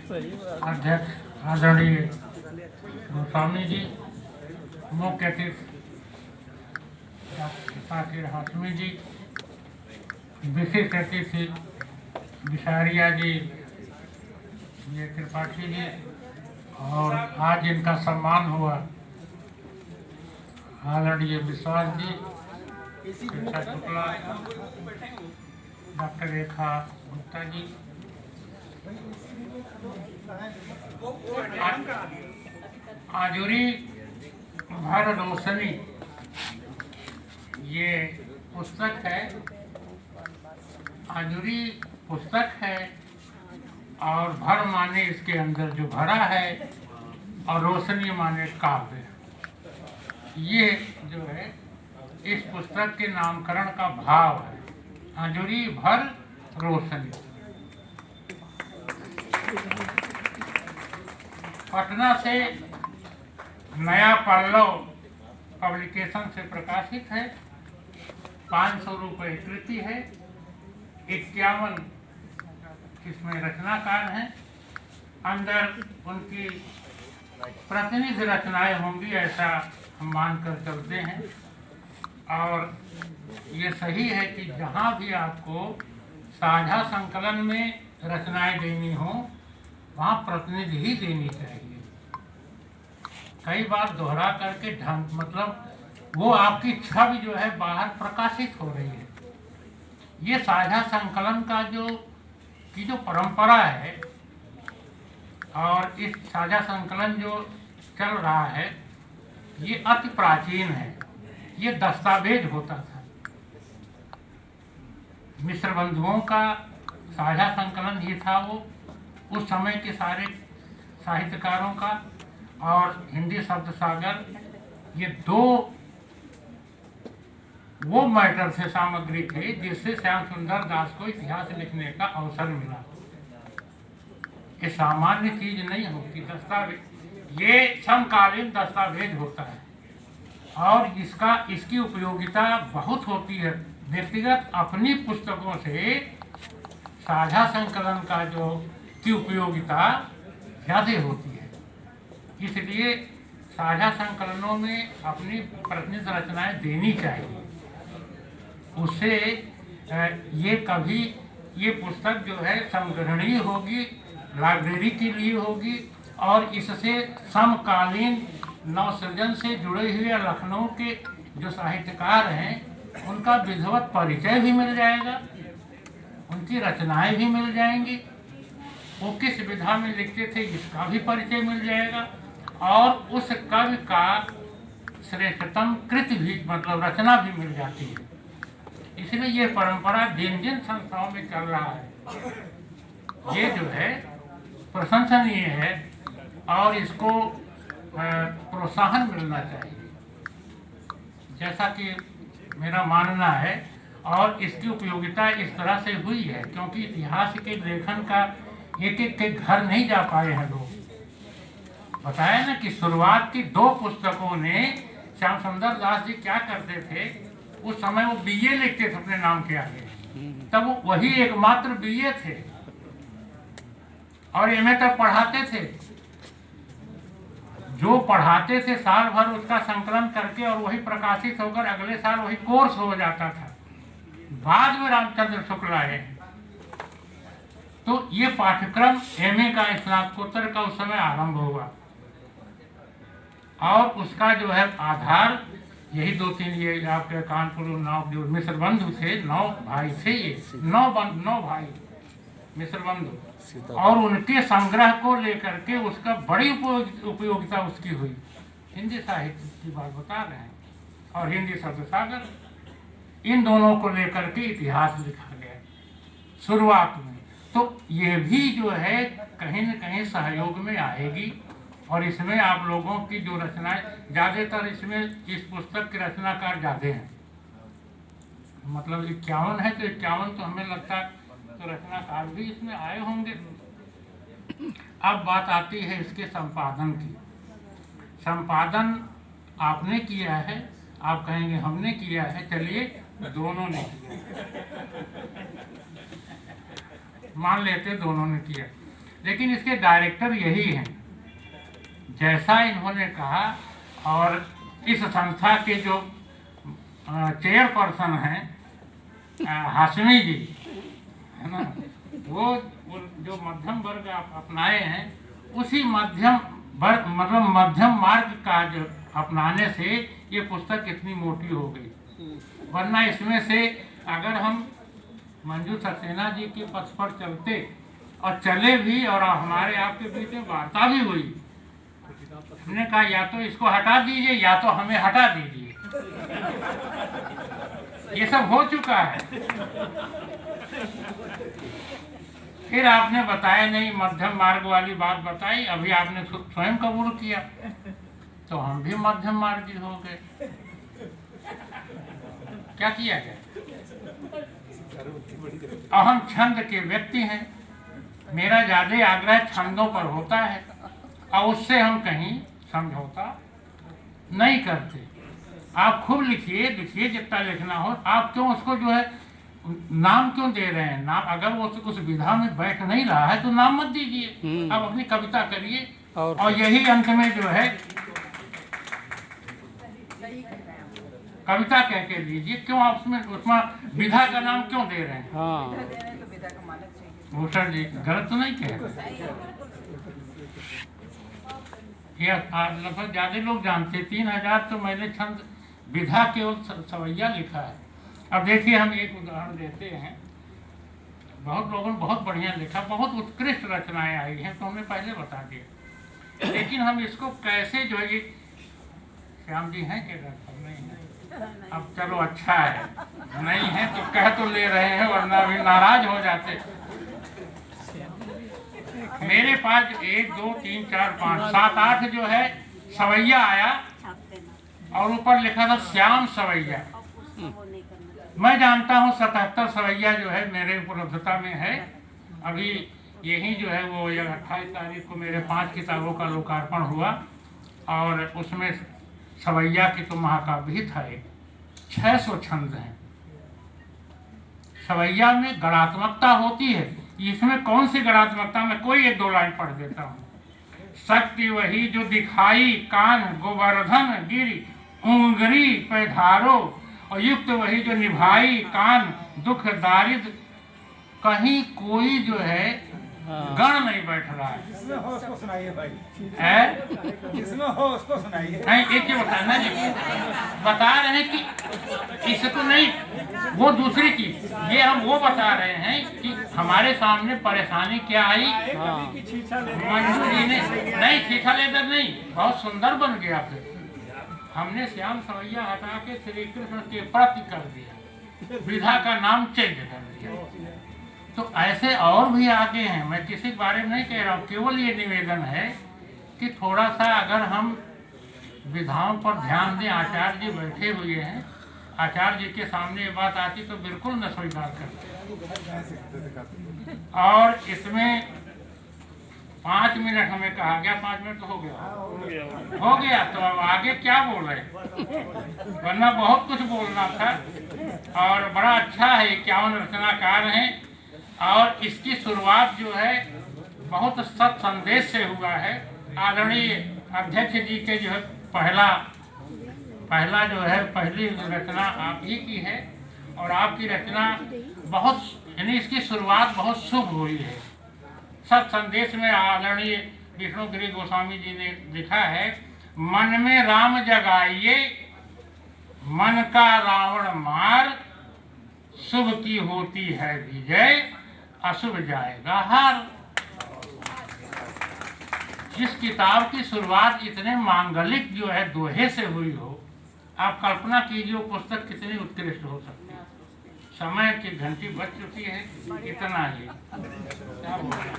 अध्यक्ष आदरणीय गोस्वामी जी, मुख्य अतिथि डॉक्टर साकिर हाशमी जी, विशिष्ट अतिथि बिसारिया जी, ये त्रिपाठी जी, और आज इनका सम्मान हुआ आदरणीय विश्वास जी, शिक्षा शुक्ला, डॉक्टर रेखा गुप्ता जी। आजुरी भर रोशनी ये पुस्तक है, आजुरी पुस्तक है और भर माने इसके अंदर जो भरा है और रोशनी माने काव्य। ये जो है इस पुस्तक के नामकरण का भाव है, आजुरी भर रोशनी। पटना से नया पल्लव पब्लिकेशन से प्रकाशित है। 500 रुपये कृति है। 51 इसमें रचनाकार हैं। अंदर उनकी प्रतिनिधि रचनाएं होंगी ऐसा हम मानकर चलते हैं। और ये सही है कि जहाँ भी आपको साझा संकलन में रचनाएं देनी हो वहाँ प्रतिनिधि ही देनी चाहिए। कई बार दोहरा करके ढंग मतलब वो आपकी छवि जो है बाहर प्रकाशित हो रही है। ये साझा संकलन का जो परंपरा है और इस साझा संकलन जो चल रहा है ये अति प्राचीन है। ये दस्तावेज होता था। मिश्र बंधुओं का साझा संकलन ही था वो, उस समय के सारे साहित्यकारों का। और हिंदी शब्द सागर, ये दो वो मैटर से सामग्री थे जिससे श्याम सुंदर दास को इतिहास लिखने का अवसर मिला। ये सामान्य चीज नहीं होती। दस्तावेज ये समकालीन दस्तावेज होता है और इसकी उपयोगिता बहुत होती है। व्यक्तिगत अपनी पुस्तकों से साझा संकलन की उपयोगिता ज़्यादा होती है। इसलिए साझा संकलनों में अपनी प्रतिनिधि रचनाएं देनी चाहिए। उससे ये पुस्तक जो है संग्रहणीय होगी, लाइब्रेरी के लिए होगी और इससे समकालीन नवसृजन से जुड़े हुए लखनऊ के जो साहित्यकार हैं उनका विधिवत परिचय भी मिल जाएगा, उनकी रचनाएं भी मिल जाएंगी। वो किस विधा में लिखते थे इसका भी परिचय मिल जाएगा और उस कवि का श्रेष्ठतम कृति भी मतलब रचना भी मिल जाती है। इसलिए ये परंपरा जिन जिन संस्थाओं में चल रहा है ये जो है प्रशंसनीय है और इसको प्रोत्साहन मिलना चाहिए, जैसा कि मेरा मानना है। और इसकी उपयोगिता इस तरह से हुई है क्योंकि इतिहास के लेखन का एक एक के घर नहीं जा पाए हैं लोग। बताया ना कि शुरुआत की 2 पुस्तकों ने श्याम सुंदर दास जी क्या करते थे, उस समय वो बीए लिखते थे अपने नाम के आगे, तब वो वही एकमात्र बीए थे और एमए तक पढ़ाते थे। जो पढ़ाते थे साल भर उसका संकलन करके और वही प्रकाशित होकर अगले साल वही कोर्स हो जाता था। बाद में रामचंद्र शुक्ल आए तो ये पाठ्यक्रम एमए का स्नातकोत्तर का उस समय आरंभ हुआ और उसका जो है आधार यही 2-3 ये आपके कानपुर जो मिश्र बंधु थे, 9 भाई थे, ये 9 भाई मिश्र बंधु, और उनके संग्रह को लेकर के उसका बड़ी उपयोगिता उसकी हुई। हिंदी साहित्य की बात बता रहे हैं और हिंदी शब्द सागर, इन दोनों को लेकर के इतिहास लिखा गया शुरुआत में। तो ये भी जो है कहीं न कहीं सहयोग में आएगी और इसमें आप लोगों की जो रचनाएं ज़्यादातर इसमें इस पुस्तक के रचनाकार ज़्यादा हैं, मतलब 51 है तो 51 तो हमें लगता है तो रचनाकार भी इसमें आए होंगे। अब बात आती है इसके संपादन की। संपादन आपने किया है, आप कहेंगे हमने किया है, चलिए दोनों ने किया, मान लेते दोनों ने किया। लेकिन इसके डायरेक्टर यही हैं, जैसा इन्होंने कहा। और इस संस्था के जो चेयरपर्सन हैं हाशमी जी, है ना, वो जो मध्यम वर्ग आप अपनाए हैं, उसी मध्यम वर्ग मतलब मध्यम मार्ग का जो अपनाने से ये पुस्तक इतनी मोटी हो गई। वरना इसमें से अगर हम मंजू सक्सेना जी के पथ पर चलते और चले भी और हमारे आपके बीच में वार्ता भी हुई, हमने कहा या तो इसको हटा दीजिए या तो हमें हटा दीजिए। ये सब हो चुका है। फिर आपने बताया नहीं, मध्यम मार्ग वाली बात बताई, अभी आपने स्वयं कबूल किया, तो हम भी मध्यम मार्गी हो गए। क्या किया जाए? अहम छंद के व्यक्ति हैं, मेरा ज्यादा आग्रह छंदों पर होता है और उससे हम कहीं समझौता नहीं करते। आप खूब लिखिए, लिखिए जितना लिखना हो। आप क्यों उसको जो है नाम क्यों दे रहे हैं? नाम अगर वो उस विधा में बैठ नहीं रहा है तो नाम मत दीजिए। आप अपनी कविता करिए और यही अंत में जो है कविता कह के दीजिए। क्यों आप उसमें विधा का नाम क्यों दे रहे हैं? भूषण जी गलत तो नहीं कह रहे? ये लगभग ज्यादा लोग जानते, 3000 तो मैंने छंद विधा केवल सवैया लिखा है। अब देखिए हम एक उदाहरण देते हैं। बहुत लोगों ने बहुत बढ़िया लिखा, बहुत उत्कृष्ट रचनाएं आई हैं, तो हमने पहले बता दिया। लेकिन हम इसको कैसे जो है, श्याम जी हैं कि नहीं है? अब चलो अच्छा है, नहीं है तो कह तो ले रहे हैं, वरना अभी नाराज हो जाते। मेरे पास 1 2 3 4 5 7 8 जो है सवैया आया और ऊपर लिखा था श्याम सवैया। मैं जानता हूँ 77 सवैया जो है मेरे उपलब्धता में है। अभी यही जो है वो 28 तारीख को मेरे 5 किताबों का लोकार्पण हुआ और उसमें सवैया की तो महाकाव्य ही था। 600 छंद हैं। सवैया में गणात्मकता होती है, इसमें कौन सी गणात्मकता? मैं कोई 1-2 लाइन पढ़ देता हूँ। शक्ति वही जो दिखाई कान गोवर्धन गिरी उंगरी पैधारो, और युक्त वही जो निभाई कान दुख दारिद्र। कहीं कोई जो है गण नहीं बैठ रहा है। जिसमें हो उसको सुनाइए भाई। जिसमें हो उसको सुनाइए। नहीं, एक बताना जी, बता रहे हैं कि इससे तो नहीं, वो दूसरी चीज। ये हम वो बता रहे हैं कि हमारे सामने परेशानी क्या आई। मंजू जी ने नहीं, छीछा लेकर नहीं, बहुत सुंदर बन गया। फिर हमने श्याम सवैया हटा के श्री कृष्ण के प्रति कर दिया, विधा का नाम चेंज कर दिया। तो ऐसे और भी आगे हैं, मैं किसी के बारे में नहीं कह रहा हूँ, केवल ये निवेदन है कि थोड़ा सा अगर हम विधाओं पर ध्यान दें। आचार्य जी बैठे हुए हैं, आचार्य जी के सामने ये बात आती तो बिल्कुल न स्वीकार करते। और इसमें 5 मिनट हमें कहा गया, 5 मिनट तो हो गया तो अब आगे क्या बोल रहे, वरना बहुत कुछ बोलना था। और बड़ा अच्छा है, 51 रचनाकार हैं और इसकी शुरुआत जो है बहुत सत संदेश से हुआ है। आदरणीय अध्यक्ष जी के जो है पहला जो है पहली रचना आप ही की है और आपकी रचना बहुत, यानी इसकी शुरुआत बहुत शुभ हुई है। सत संदेश में आदरणीय विष्णुगिरी गोस्वामी जी ने लिखा है, मन में राम जगाइए मन का रावण मार, शुभ की होती है विजय अशुभ जाएगा हार। जिस किताब की शुरुआत इतने मांगलिक जो है दोहे से हुई हो, आप कल्पना कीजिए वो पुस्तक कितनी उत्कृष्ट हो सकती है। समय की घंटी बज चुकी है, इतना ही क्या बोल रहे हैं।